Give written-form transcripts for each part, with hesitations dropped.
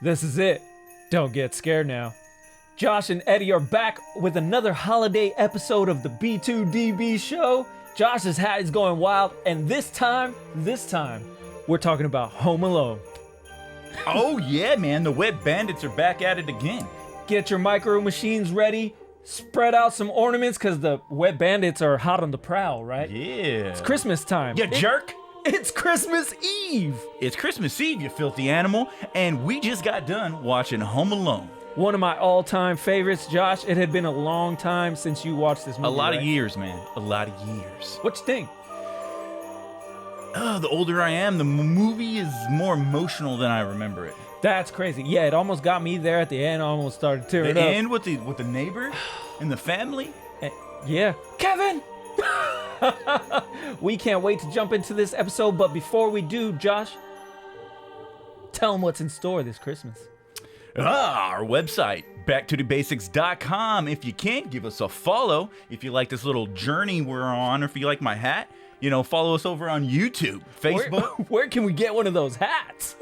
This is it. Don't get scared now. Josh and Eddie are back with another holiday episode of the B2DB show. Josh's hat is going wild, and this time, we're talking about Home Alone. Oh yeah, man, the Wet Bandits are back at it again. Get your micro machines ready. Spread out some ornaments, because the Wet Bandits are hot on the prowl, right? Yeah. It's Christmas time. You jerk. It's Christmas Eve. It's Christmas Eve, you filthy animal, and we just got done watching Home Alone. One of my all-time favorites, Josh. It had been a long time since you watched this movie. A lot right? of years, man. A lot of years. What you think? The older I am, the movie is more emotional than I remember it. That's crazy. Yeah, it almost got me there at the end. I almost started tearing The up. end with the neighbor and the family. Yeah. Kevin! We can't wait to jump into this episode, but before we do, Josh, tell them what's in store this Christmas. Our website, back2thebasics.com. If you can, give us a follow. If you like this little journey we're on, or if you like my hat, follow us over on YouTube, Facebook. Where can we get one of those hats?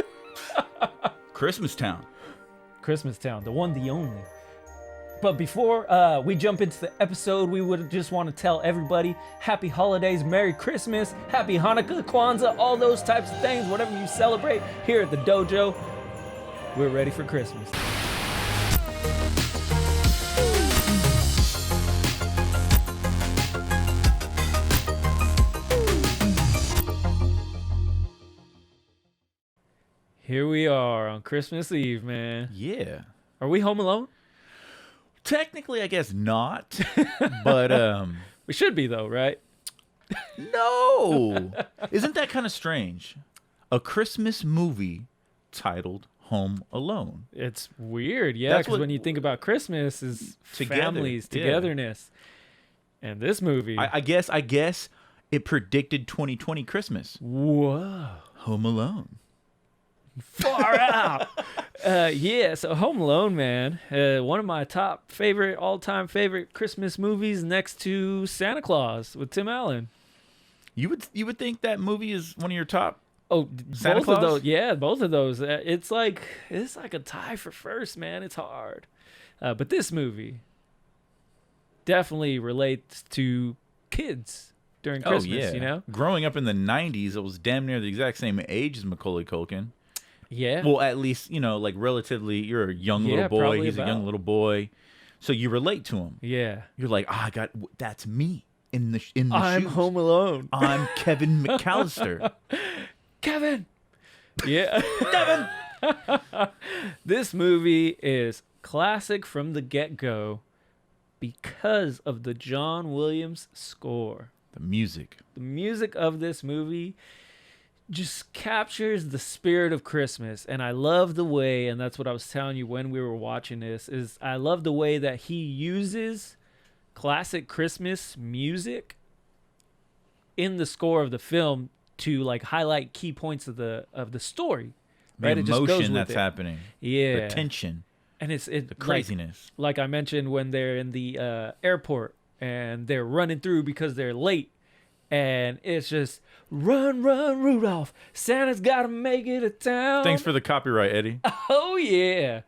Christmas Town. Christmas Town, the one, the only. But before we jump into the episode, we would just want to tell everybody happy holidays, Merry Christmas, Happy Hanukkah, Kwanzaa, all those types of things, whatever you celebrate here at the dojo. We're ready for Christmas. Here we are on Christmas Eve, man. Yeah. Are we home alone? Technically, I guess not, but We should be though, right? no. Isn't that kind of strange? A Christmas movie titled Home Alone. It's weird, yeah, That's because what- when you think about Christmas is Together, families, yeah. togetherness. And this movie, I guess it predicted 2020 Christmas. whoa, Home Alone. far out. Yeah, so Home Alone, man, one of my all-time favorite Christmas movies, next to Santa Claus with Tim Allen. You would think that movie is one of your top. Oh, Santa both Claus? of those, yeah, both of those. It's like a tie for first, man. It's hard, but this movie definitely relates to kids during Christmas. Growing up in the 90s, it was damn near the exact same age as Macaulay Culkin. Yeah. Well, at least, like relatively, you're a young Yeah, little boy. probably He's a young about. little boy. So you relate to him. Yeah. You're like, that's me in the I'm shoes. Home Alone. I'm Kevin McAllister. Kevin. Yeah. Kevin. This movie is classic from the get-go because of the John Williams score. The music. The music of this movie just captures the spirit of Christmas, and I love the way, and that's what I was telling you when we were watching this, is I love the way that he uses classic Christmas music in the score of the film to like highlight key points of the story. The Right? It just goes emotion with that's it. happening. Yeah. The tension. And it's The craziness. Like I mentioned, when they're in the airport and they're running through because they're late, and it's just run, run, Rudolph. Santa's got to make it to town. Thanks for the copyright, Eddie. Oh yeah.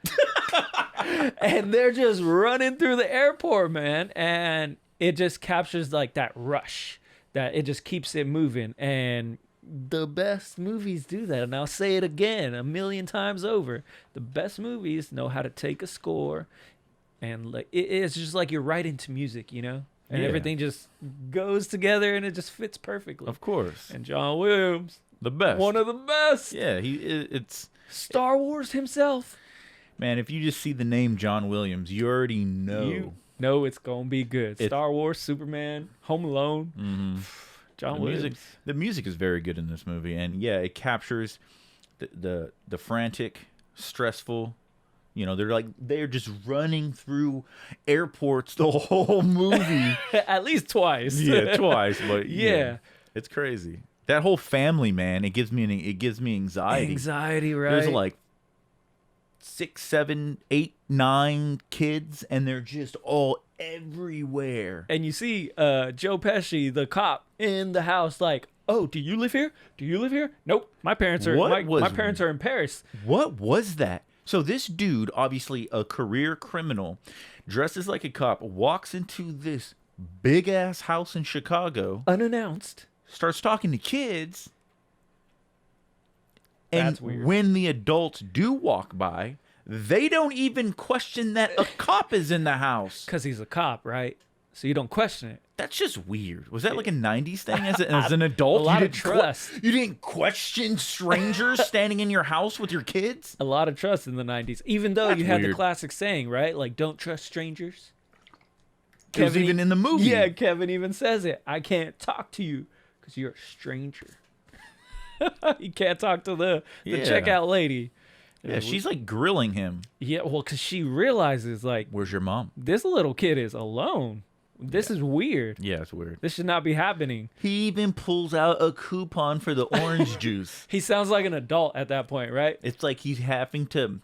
And they're just running through the airport, man, and it just captures like that rush, that it just keeps it moving. And the best movies do that, and I'll say it again 1,000,000 times over. The best movies know how to take a score, and like it's just like you're right into music, and Yeah. everything just goes together, and it just fits perfectly. Of course. And John Williams, The best. one of the best. Yeah, it's... Star Wars himself. Man, if you just see the name John Williams, you already know. You know it's gonna be good. Star Wars, Superman, Home Alone. Mm-hmm. John the Williams. music, the music is very good in this movie, and yeah, it captures the frantic, stressful. They're just running through airports the whole movie. At least twice. Yeah, twice, but Yeah. it's crazy. That whole family, man, it gives me anxiety. Anxiety, right? There's like 6, 7, 8, 9 kids, and they're just all everywhere. And you see Joe Pesci, the cop, in the house, like, oh, do you live here? Do you live here? Nope. My parents are my parents are in Paris. What was that? So this dude, obviously a career criminal, dresses like a cop, walks into this big ass house in Chicago, Unannounced. starts talking to kids. And That's weird. when the adults do walk by, they don't even question that a cop is in the house. Because he's a cop, right? So you don't question it. That's just weird. Was that like a 90s thing as an adult? A lot you of didn't trust. You didn't question strangers standing in your house with your kids? A lot of trust in the 90s. Even though That's you had the weird. classic saying, right? Like, don't trust strangers. It was even in the movie. Yeah, Kevin even says it. I can't talk to you because you're a stranger. You can't talk to the Yeah. checkout lady. Yeah, she's like grilling him. Yeah, well, because she realizes, like, Where's your mom? this little kid is alone. This is weird. Yeah, it's weird. This should not be happening. He even pulls out a coupon for the orange juice. He sounds like an adult at that point, right? It's like he's having to.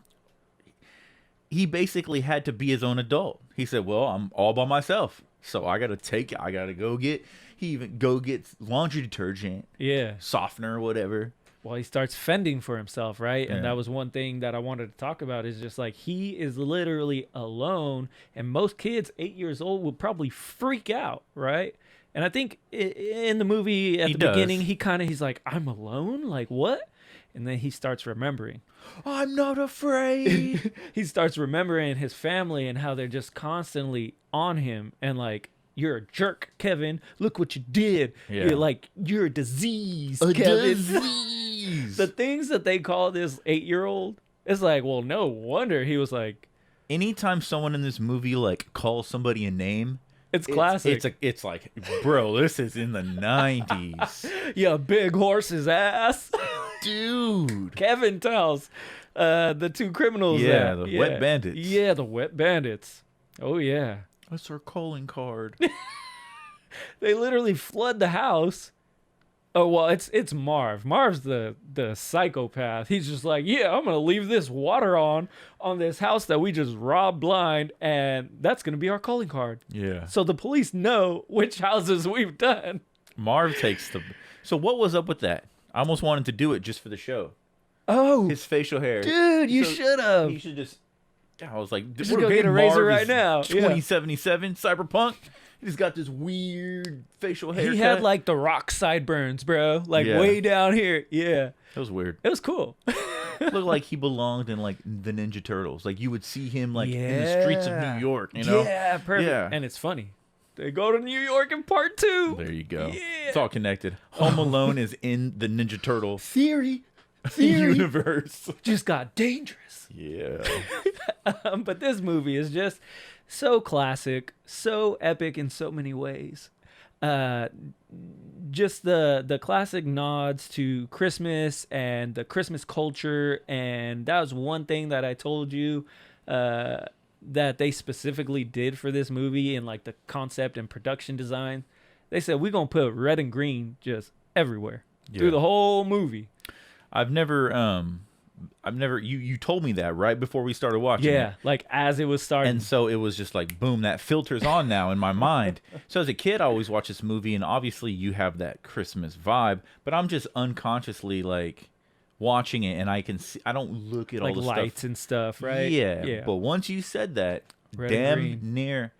He basically had to be his own adult. He said, "Well, I'm all by myself, so I gotta go get." He even go gets laundry detergent, Yeah. softener, whatever. Well, he starts fending for himself, right? And Yeah. that was one thing that I wanted to talk about is just like he is literally alone, and most kids 8 years old would probably freak out, right? And I think in the movie at He the does. beginning, he's like, "I'm alone? Like what?" And then he starts remembering. I'm not afraid. He starts remembering his family and how they're just constantly on him and like, "You're a jerk, Kevin. Look what you did. Yeah. You're a disease, A Kevin." disease. The things that they call this 8-year-old, it's like, well, no wonder he was like, Anytime someone in this movie like calls somebody a name, it's classic. It's like, bro, this is in the 90s, Yeah, big horse's ass. dude. Kevin tells the two criminals. Yeah, that. the Wet Bandits. Yeah, the Wet Bandits. Oh yeah, That's our calling card. they literally flood the house. Oh well, it's Marv. Marv's the psychopath. He's just like, yeah, I'm gonna leave this water on this house that we just robbed blind, and that's gonna be our calling card. Yeah. So the police know which houses we've done. Marv takes the. So what was up with that? I almost wanted to do it just for the show. Oh, His facial hair. dude, you So should have. You should just. I was like, Just we're go get getting a razor Marv right is now. Yeah. 2077 cyberpunk. He's got this weird facial hair. He had like the rock sideburns, bro. Like Yeah. way down here. Yeah. That was weird. It was cool. Looked like he belonged in like the Ninja Turtles. Like you would see him like in the streets of Yeah. New York. You know. Yeah, perfect. Yeah. And it's funny. They go to New York in part 2. There you go. Yeah. It's all connected. Home Alone is in the Ninja Turtle Theory universe. just got dangerous. Yeah. But this movie is just so classic, so epic in so many ways. Just the classic nods to Christmas and the Christmas culture, and that was one thing that I told you that they specifically did for this movie in like the concept and production design. They said we're gonna put red and green just everywhere through the whole movie. I've never you told me that right before we started watching Yeah, it. like as it was starting. And so it was just like boom, that filter's on now in my mind. So as a kid I always watch this movie and obviously you have that Christmas vibe, but I'm just unconsciously like watching it and I can see I don't look at like all the lights stuff. and stuff, right? Yeah. But once you said that, Red and damn green. near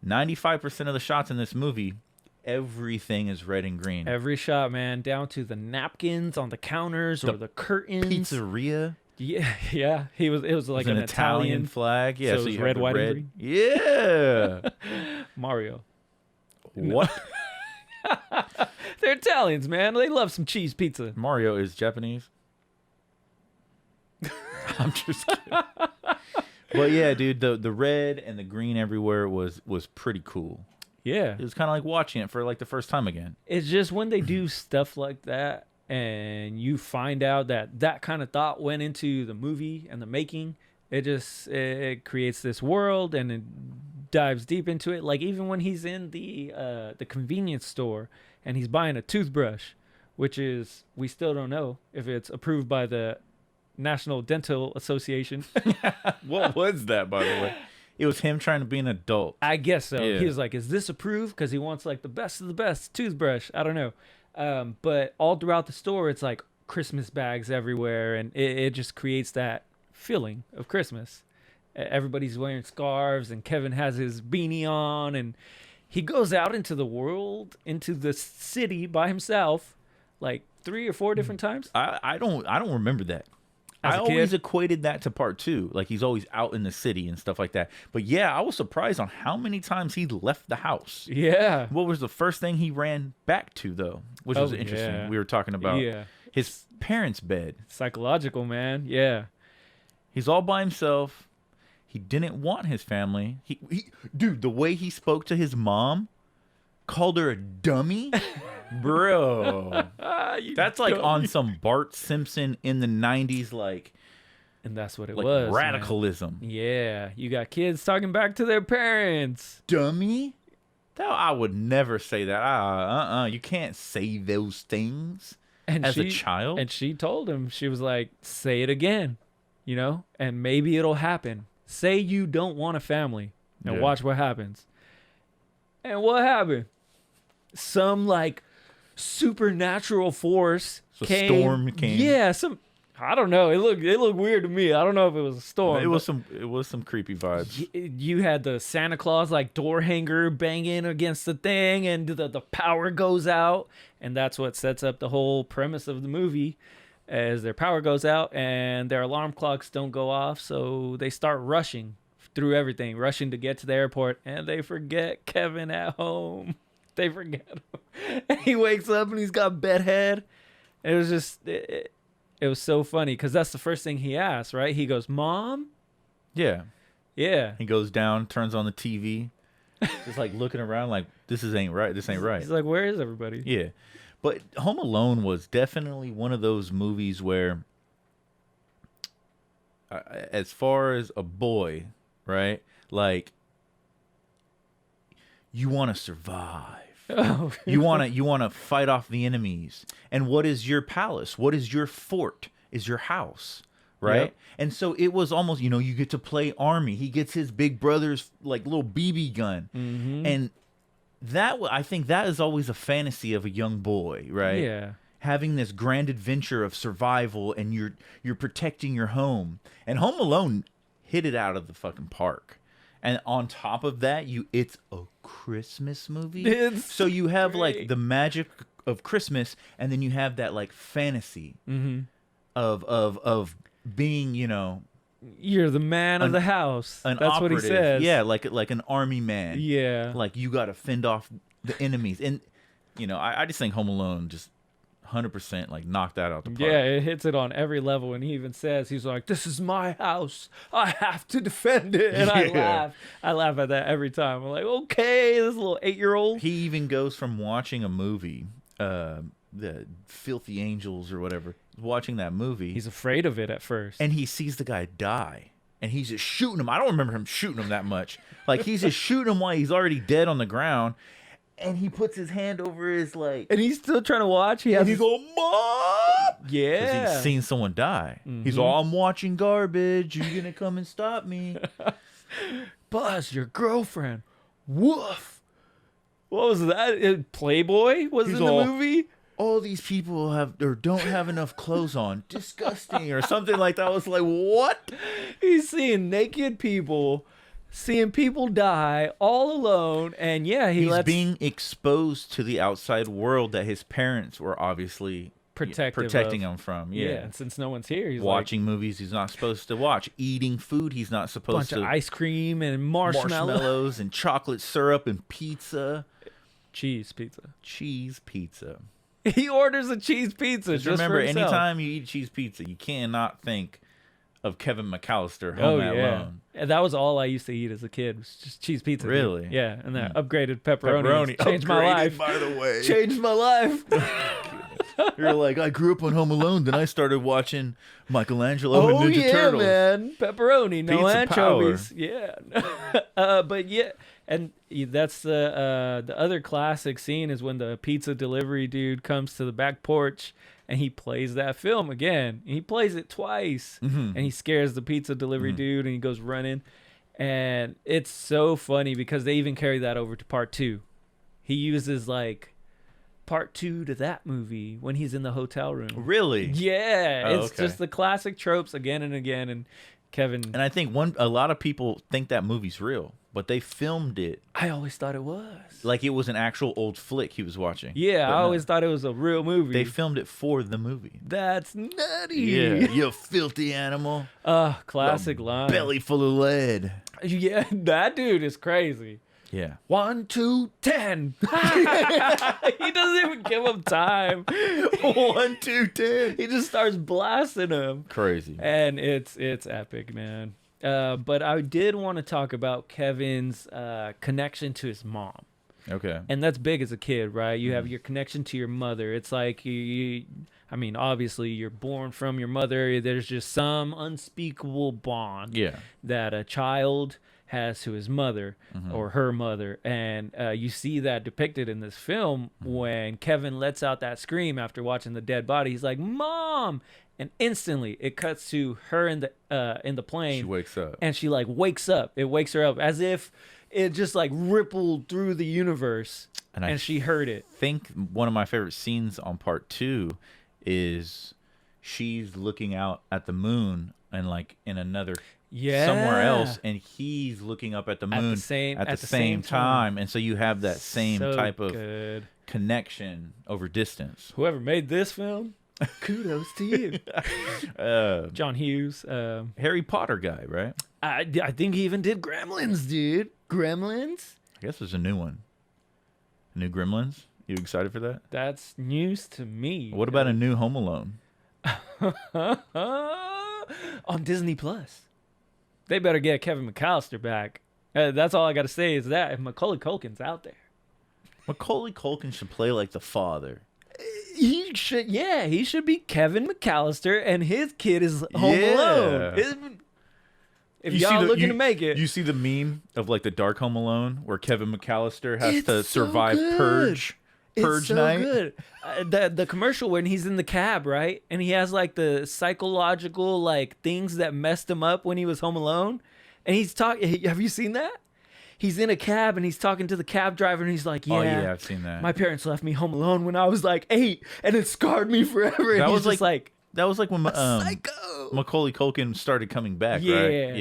95% of the shots in this movie, everything is red and green. Every shot, man, down to the napkins on the counters or the curtains. Pizzeria. Yeah, yeah. It was like It's an Italian flag. Yeah, so it so was you red, have the white, and red. green? Yeah. Mario. What? They're Italians, man. They love some cheese pizza. Mario is Japanese. I'm just kidding. Well, yeah, dude, the red and the green everywhere was pretty cool. Yeah. It was kind of like watching it for like the first time again. It's just when they do stuff like that and you find out that kind of thought went into the movie and the making, it creates this world and it dives deep into it. Like even when he's in the convenience store and he's buying a toothbrush, which is, we still don't know if it's approved by the National Dental Association. What was that, by the way? It was him trying to be an adult. I guess so. Yeah. He was like, is this approved? Because he wants like the best of the best toothbrush. I don't know. But all throughout the store, it's like Christmas bags everywhere. And it just creates that feeling of Christmas. Everybody's wearing scarves, and Kevin has his beanie on, and he goes out into the world, into the city by himself, like 3 or 4 different times. I don't remember that. As I a always kid? equated that to part 2. Like he's always out in the city and stuff like that. But yeah, I was surprised on how many times he left the house. Yeah. What was the first thing he ran back to though? Which was interesting. yeah. We were talking about Yeah. his parents' bed. Psychological, man. Yeah. He's all by himself. He didn't want his family. Dude, the way he spoke to his mom, called her a dummy, bro. That's like on some Bart Simpson in the 90s, like And that's what it like was. radicalism. Man. Yeah. You got kids talking back to their parents. Dummy? No, I would never say that. You can't say those things And as a child. And she told him, she was like, say it again, you know, and maybe it'll happen. Say you don't want a family and watch what happens. And what happened? Some like supernatural force came. Storm came. Yeah, I don't know. It looked weird to me. I don't know if it was a storm. It was some creepy vibes. You had the Santa Claus like door hanger banging against the thing, and the power goes out, and that's what sets up the whole premise of the movie. As their power goes out and their alarm clocks don't go off, so they start rushing through everything, rushing to get to the airport, and they forget Kevin at home. They forget him. And he wakes up and he's got bedhead. It was just, it was so funny because that's the first thing he asks, right? He goes, "Mom?" Yeah. Yeah. He goes down, turns on the TV, just like looking around like, this ain't right. This ain't right. He's like, "Where is everybody?" Yeah. But Home Alone was definitely one of those movies where, as far as a boy, right? Like, you want to survive. Oh. You want to fight off the enemies. And what is your palace? What is your fort? Is your house, right? Yep. And so it was almost, you get to play army. He gets his big brother's like little BB gun. Mm-hmm. And I think that is always a fantasy of a young boy, right? Yeah. Having this grand adventure of survival, and you're protecting your home. And Home Alone hit it out of the fucking park. And on top of that, it's a Christmas movie. So you have great. like the magic of Christmas, and then you have that like fantasy of being, You're the man of the house. an That's operative. what he says. Yeah, like an army man. Yeah. Like you got to fend off the enemies. And I just think Home Alone just 100% like knocked that out the park. Yeah, it hits it on every level, and he even says, he's like, "This is my house. I have to defend it." And Yeah. I laugh at that every time. I'm like, okay, this little 8-year-old. He even goes from watching a movie, the Filthy Angels or whatever, watching that movie, He's afraid of it at first. and he sees the guy die, and he's just shooting him. I don't remember him shooting him that much. Like he's just shooting him while he's already dead on the ground, and he puts his hand over his like, And he's still trying to watch. He has and he his- go, "Mom!" Because yeah. he's seen someone die. He's all, "I'm watching garbage. You gonna come and stop me?" Buzz, your girlfriend. Woof. What was that? Playboy was He's in the all- movie? All these people don't have enough clothes on. Disgusting, or something like that. I was like, what? He's seeing naked people, seeing people die all alone, and yeah, He's being exposed to the outside world that his parents were obviously protecting him from. Yeah, Yeah. and since no one's here, he's Watching movies he's not supposed to watch. Eating food he's not like, supposed bunch to. of ice cream and marshmallows and chocolate syrup and pizza. cheese pizza. Cheese pizza. He orders a cheese pizza. Just Just remember, for himself. anytime you eat cheese pizza, you cannot think of Kevin McAllister Oh home yeah, alone. and that was all I used to eat as a kid. Was just cheese pizza. dude. Really? Yeah, and that upgraded pepperoni changed my Upgraded, life. by the way. Changed my life. You're like, I grew up on Home Alone, then I started watching Michelangelo and Ninja Turtles. Man, pepperoni, no Pizza anchovies. Yeah, but yeah, and that's the other classic scene is when the pizza delivery dude comes to the back porch and he plays that film again. He plays it twice, and he scares the pizza delivery dude, and he goes running, and it's so funny because they even carry that over to part 2. He uses like part 2 to that movie when he's in the hotel room. Really? Yeah, Oh, it's okay. just the classic tropes again and again. And Kevin, And I think a lot of people think that movie's real, but they filmed it I always thought it was. like it was an actual old flick he was watching. Yeah, But I no, always thought it was a real movie. they filmed it for the movie. That's nutty. Yeah, you filthy animal. Classic line. Belly full of lead. Yeah, that dude is crazy. Yeah. 1, 2, 10. He doesn't even give him time. 1, 2, 10. He just starts blasting him. Crazy. And it's epic, man. But I did want to talk about Kevin's connection to his mom. Okay. And that's big as a kid, right? You have your connection to your mother. It's like I mean, obviously you're born from your mother. There's just some unspeakable bond Yeah. that a child has to his mother or her mother. And you see that depicted in this film when Kevin lets out that scream after watching the dead body. He's like, "Mom!" And instantly it cuts to her in the plane. She wakes up. And she like wakes up. It wakes her up as if it just like rippled through the universe and she heard it. I think one of my favorite scenes on part 2 is she's looking out at the moon and like in another somewhere else, and he's looking up at the moon at the same time. And so you have that same type of connection over distance. Whoever made this film, kudos to you. John Hughes. Harry Potter guy, right? I think he even did Gremlins, dude. Gremlins? I guess there's a new one. New Gremlins? You excited for that? That's news to me. What about a new Home Alone? On Disney Plus. They better get Kevin McAllister back. That's all I got to say is that if Macaulay Culkin's out there. Macaulay Culkin should play like the father. He should, yeah, he should be Kevin McAllister, and his kid is Home Alone. If y'all looking to make it. You see the meme of like the Dark Home Alone where Kevin McAllister has It's to so survive good. Purge It's so night. good. The commercial when he's in the cab, right? And he has like the psychological like things that messed him up when he was home alone. And he's talking. Have you seen that? He's in a cab and he's talking to the cab driver and he's like, "Yeah, Oh yeah, I've seen that. my parents left me home alone when I was like 8, and it scarred me forever." And That he's was just like that was like when psycho. Macaulay Culkin started coming back, Yeah. right?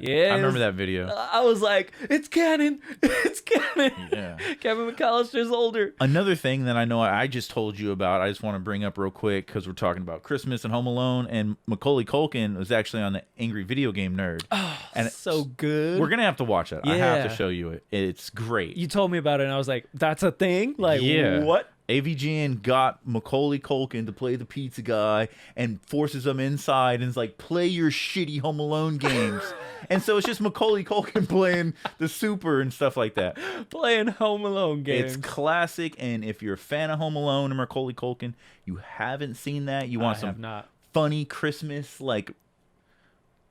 Yeah. I remember that video. I was like, "It's canon. It's canon." Yeah. Kevin McAllister's older. Another thing that I know I just told you about, I just want to bring up real quick because we're talking about Christmas and Home Alone, and Macaulay Culkin was actually on the Angry Video Game Nerd. Oh, and so good. We're gonna have to watch it. I have Yeah. to show you it. It's great. You told me about it, and I was like, "That's a thing." Like, Yeah. what? AVGN got Macaulay Culkin to play the pizza guy and forces him inside and is like, play your shitty Home Alone games. And so it's just Macaulay Culkin playing the super and stuff like that. Playing Home Alone games. It's classic, and if you're a fan of Home Alone and Macaulay Culkin, you haven't seen that, you want I some have not. funny Christmas, like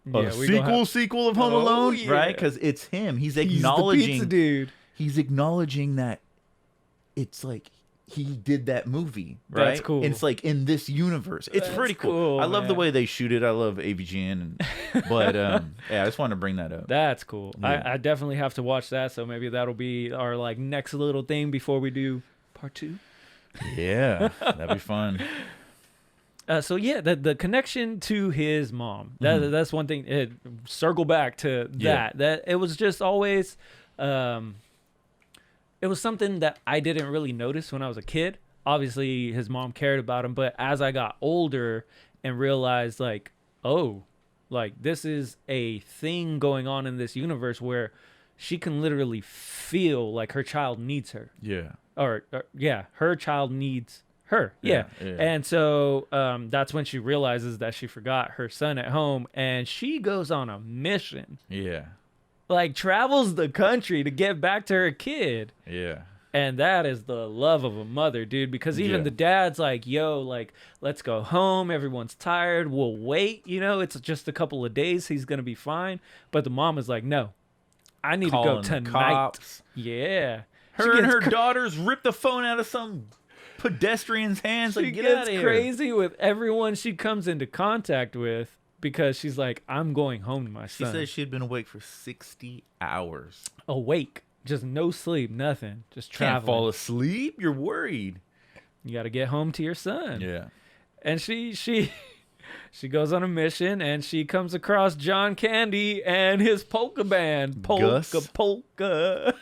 Yeah, a we gonna have- sequel of Home Oh, Alone, yeah. right? Because it's him. He's He's the acknowledging pizza dude. he's acknowledging that it's like he did that movie, right? That's cool. It's like in this universe. It's That's pretty cool. cool, I love the man. way they shoot it. I love AVGN, but yeah, I just wanted to bring that up. That's cool. Yeah. I definitely have to watch that. So maybe that'll be our like next little thing before we do part 2. Yeah, that'd be fun. So yeah, the connection to his mom. That's one thing. Circle back to that. Yeah. That it was just always. It was something that I didn't really notice when I was a kid. Obviously, his mom cared about him, but as I got older and realized, like, oh, like this is a thing going on in this universe where she can literally feel like her child needs her, Yeah, or yeah, her child needs her. Yeah. Yeah. And so that's when she realizes that she forgot her son at home, and she goes on a mission. yeah, Like travels the country to get back to her kid. yeah. And that is the love of a mother, dude, because even Yeah. the dad's like, "Yo, like, let's go home. Everyone's tired. We'll wait. You know, it's just a couple of days. He's going to be fine." But the mom is like, "No, I need Calling to the go tonight." cops. Yeah. Her and her daughters rip the phone out of some pedestrian's hands. She Like, get out gets of here. crazy with everyone she comes into contact with because she's like, "I'm going home to my She son." said she had been awake for 60 hours. Awake. Just no sleep, nothing. Just Can't traveling. fall asleep. You're worried. You got to get home to your son. Yeah. And she goes on a mission, and she comes across John Candy and his polka band. Polka, Gus. polka.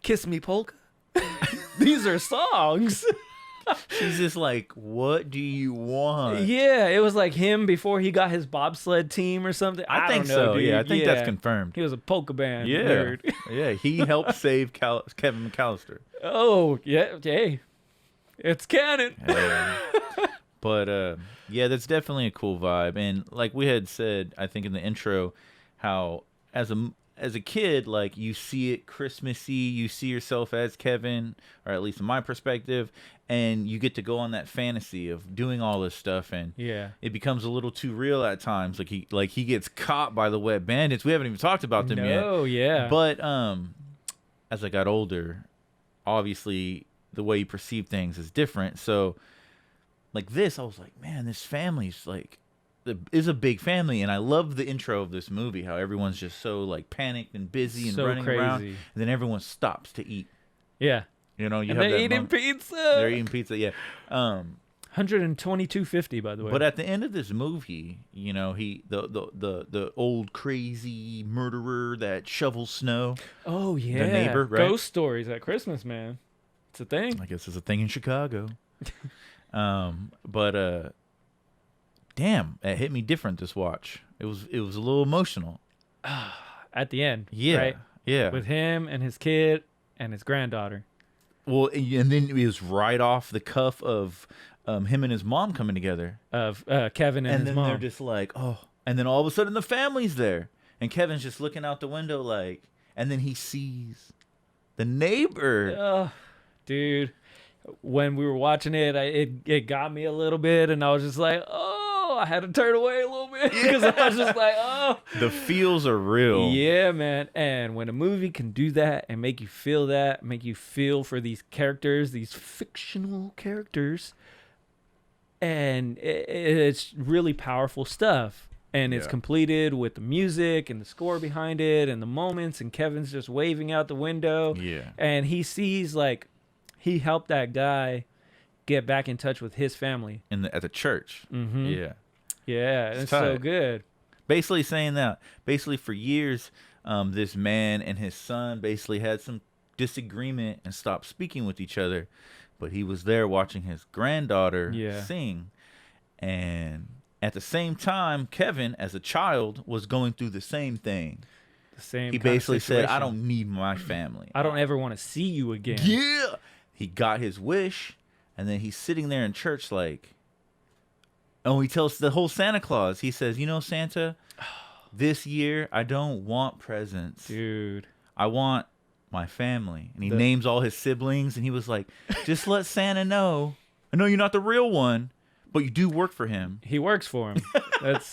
Kiss me, polka. These are songs. She's just like, what do you want? Yeah, it was like him before he got his bobsled team or something. I think don't know, so. dude. Yeah, I think that's confirmed. He was a polka band Yeah. nerd. Yeah, he helped save Kevin McAllister. Oh, yeah. Hey, it's canon. But yeah, that's definitely a cool vibe. And like we had said, I think in the intro, how as a kid, like you see it Christmassy, you see yourself as Kevin, or at least in my perspective, and you get to go on that fantasy of doing all this stuff, and Yeah. it becomes a little too real at times. Like he gets caught by the Wet Bandits. We haven't even talked about them yet. Oh, yeah. But as I got older, obviously the way you perceive things is different. So like this, I was like, man, this family's like is a big family, and I love the intro of this movie. How everyone's just so like panicked and busy and So running around, crazy. and then everyone stops to eat. Yeah. You know, you And have they're that eating moment. pizza. They're eating pizza, yeah. $122.50, by the way. But at the end of this movie, you know, the old crazy murderer that shovels snow. Oh, yeah. neighbor, right? Ghost stories at Christmas, man. It's a thing. I guess it's a thing in Chicago. But damn, it hit me different this watch. It was a little emotional. At the end. Yeah. Right? Yeah. With him and his kid and his granddaughter. Well, and then it was right off the cuff of him and his mom coming together. Of Kevin and his then mom. they're just like, oh. And then all of a sudden the family's there. And Kevin's just looking out the window like, and then he sees the neighbor. Dude, when we were watching it, it got me a little bit, and I was just like, oh, I had to turn away a little bit because I was just like, oh. The feels are real. Yeah, man. And when a movie can do that and make you feel that, make you feel for these characters, these fictional characters, and it's really powerful stuff. And it's completed with the music and the score behind it and the moments, and Kevin's just waving out the window. Yeah. And he sees, like, he helped that guy get back in touch with his family. At the church. Mm-hmm. Yeah. Yeah, it's so tight. good. Basically saying that. Basically for years, this man and his son basically had some disagreement and stopped speaking with each other. But he was there watching his granddaughter sing. And at the same time, Kevin, as a child, was going through the same thing. The same. He kind of basically said, I situation. don't need my family. I don't ever want to see you again. Yeah. He got his wish, and then he's sitting there in church like, oh, he tells the whole Santa Claus. He says, you know, Santa, this year I don't want presents. Dude. I want my family. And he names all his siblings, and he was like, just let Santa know. I know you're not the real one, but you do work for him. He works for him. That's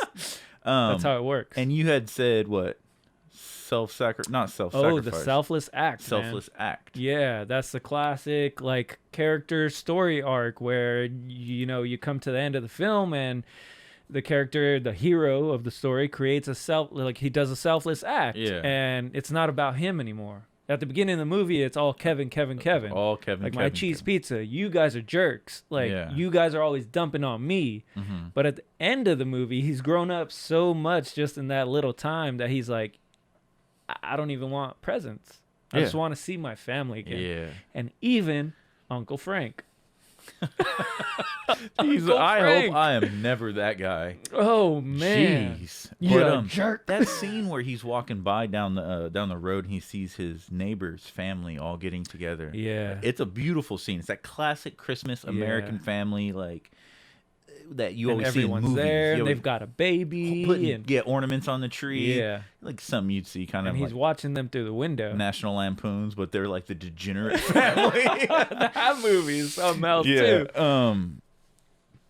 how it works. And you had said what? Not self-sacrifice. Oh, the selfless act. Selfless act. Yeah, that's the classic like character story arc where you come to the end of the film and the character, the hero of the story, creates he does a selfless act. Yeah. And it's not about him anymore. At the beginning of the movie, it's all Kevin. All Kevin. Like Kevin, my cheese pizza, you guys are jerks. Like you guys are always dumping on me. Mm-hmm. But at the end of the movie, he's grown up so much just in that little time that he's like, I don't even want presents. I just want to see my family again. Yeah. And even Uncle Frank. I Frank. hope I am never that guy. Oh man. Jeez. Yeah, But, jerk. that scene where he's walking by down the road and he sees his neighbor's family all getting together. Yeah. It's a beautiful scene. It's that classic Christmas American family like that you always see in everyone's movies. there, You and they've always- got a baby, putting and ornaments on the tree. Yeah. Like something you'd see kind and of he's like watching them through the window. National Lampoons, but they're like the degenerate family. That movie is something else too.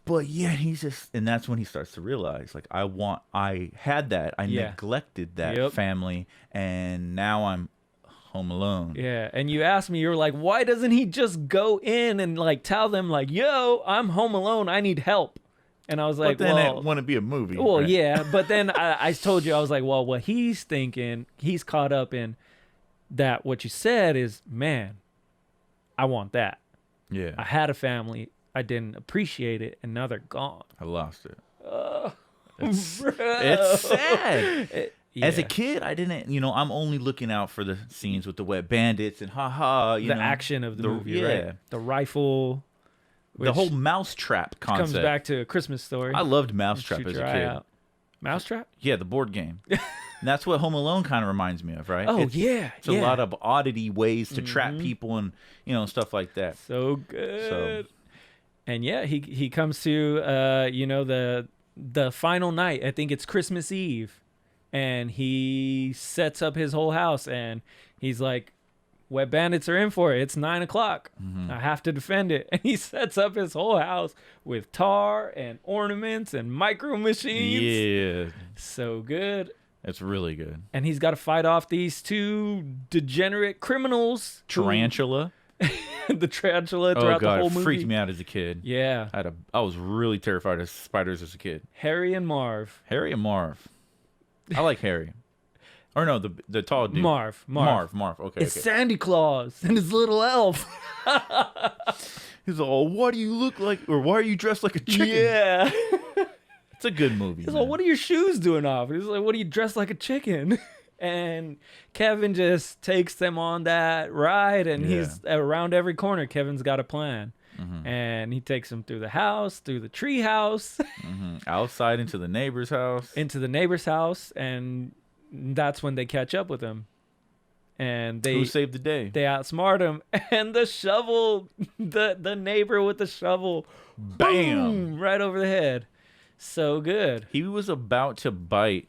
But yeah, and that's when he starts to realize, like, I had that, I neglected that family, and now I'm home alone. Yeah, and you asked me, you were like, why doesn't he just go in and like tell them like, yo, I'm home alone, I need help. And I was like, but then well, it wouldn't be a movie. well, right? yeah, but then I told you, I was like, well, what he's thinking, he's caught up in that. What you said is, man, I want that. Yeah. I had a family. I didn't appreciate it, and now they're gone. I lost it. Bro. It's sad. Yeah. As a kid, I didn't, I'm only looking out for the scenes with the Wet Bandits and the action of the movie, right? The rifle. The whole mousetrap concept. Comes back to A Christmas Story. I loved Mousetrap as a kid. Mousetrap? Yeah, the board game. And that's what Home Alone kind of reminds me of, right? Oh, It's a lot of oddity ways to trap people and, stuff like that. So good. And yeah, he comes to, the final night. I think it's Christmas Eve. And he sets up his whole house. And he's like, Wet Bandits are in for it. It's 9 o'clock. I have to defend it. And he sets up his whole house with tar and ornaments and micro machines. Yeah. So good. It's really good. And he's got to fight off these two degenerate criminals. Tarantula. The tarantula throughout the whole movie. It freaked me out as a kid. Yeah. I was really terrified of spiders as a kid. Harry and Marv. I like Harry. Or no, the tall dude. Marv. Okay. It's Sandy Claus and his little elf. He's like, oh, what do you look like? Or why are you dressed like a chicken? Yeah. It's a good movie. He's like, what are your shoes doing off? He's like, what are you dressed like a chicken? And Kevin just takes them on that ride, and he's around every corner. Kevin's got a plan. And he takes them through the house, through the tree house. Outside into the neighbor's house. And that's when they catch up with him. And who saved the day? They outsmart him. And the shovel, the neighbor with the shovel, bam, boom, right over the head. So good. He was about to bite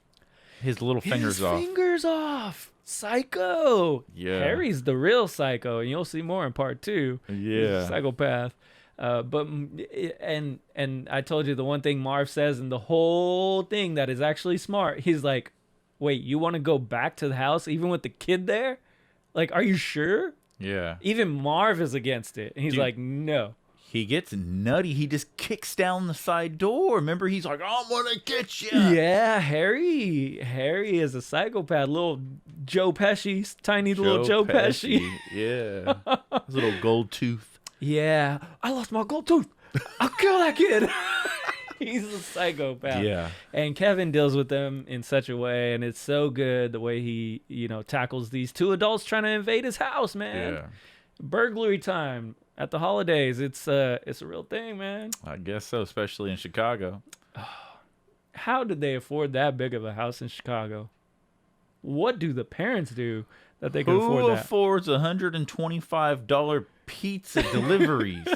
his little fingers off. Psycho. Yeah. Harry's the real psycho, and you'll see more in part 2. Yeah. He's a psychopath. And I told you the one thing Marv says in the whole thing that is actually smart. He's like, wait, you want to go back to the house even with the kid there? Like, are you sure? Yeah. Even Marv is against it. And he's like, no. He gets nutty. He just kicks down the side door. Remember, he's like, I'm going to get you. Yeah, Harry is a psychopath. Little Joe Pesci. Tiny little Joe Pesci. Yeah. His little gold tooth. Yeah. I lost my gold tooth. I'll kill that kid. He's a psychopath. Yeah. And Kevin deals with them in such a way, and it's so good the way he, tackles these two adults trying to invade his house, man. Yeah. Burglary time at the holidays. It's a real thing, man. I guess so, especially in Chicago. How did they afford that big of a house in Chicago? What do the parents do that they can afford that? Who affords $125 pizza deliveries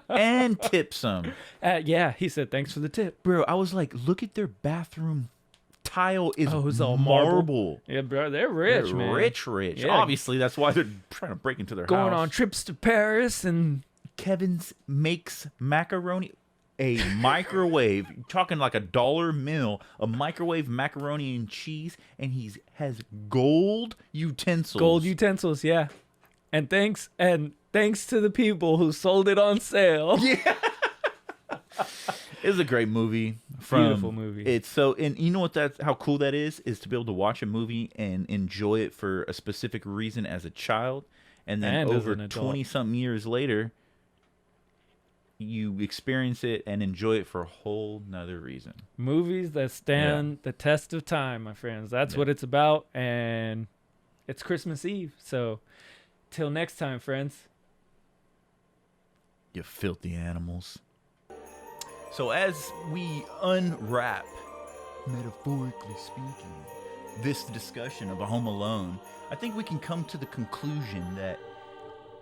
and tips them? Yeah, he said, thanks for the tip. Bro, I was like, look at their bathroom tile is it's all marble. Yeah, bro, they're rich, they're man. Rich. Yeah. Obviously, that's why they're trying to break into their house. Going on trips to Paris, and Kevin's makes macaroni. A microwave, talking like $1 meal, a microwave macaroni and cheese, and he has gold utensils. Yeah. And thanks to the people who sold it on sale. Yeah. It's a great movie. Beautiful movie. It's so, and you know how cool that is to be able to watch a movie and enjoy it for a specific reason as a child, and then over 20-something years later, you experience it and enjoy it for a whole nother reason. Movies that stand the test of time, my friends. That's what it's about, and it's Christmas Eve. So, till next time, friends. You filthy animals. So as we unwrap, metaphorically speaking, this discussion of a Home Alone, I think we can come to the conclusion that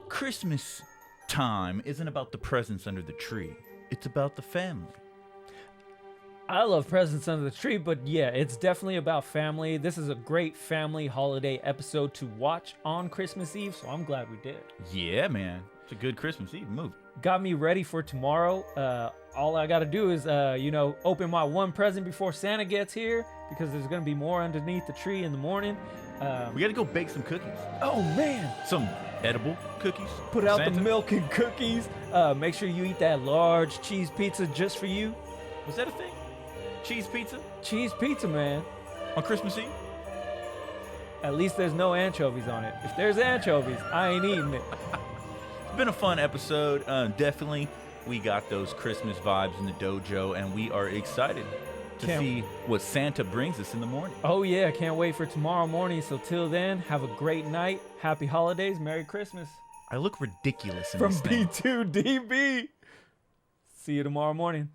Christmas time isn't about the presents under the tree. It's about the family. I love presents under the tree, but yeah, it's definitely about family. This is a great family holiday episode to watch on Christmas Eve, so I'm glad we did. Yeah, man. It's a good Christmas Eve movie. Got me ready for tomorrow. All I got to do is, open my one present before Santa gets here, because there's going to be more underneath the tree in the morning. We got to go bake some cookies. Oh, man. Some edible cookies. Put out the milk and cookies. Make sure you eat that large cheese pizza just for you. Was that a thing? Cheese pizza? Cheese pizza, man. On Christmas Eve? At least there's no anchovies on it. If there's anchovies, I ain't eating it. been a fun episode. Definitely, we got those Christmas vibes in the dojo, and we are excited to see what Santa brings us in the morning. Oh, yeah. Can't wait for tomorrow morning. So till then, have a great night. Happy holidays. Merry Christmas. I look ridiculous in From this thing. B2DB. See you tomorrow morning.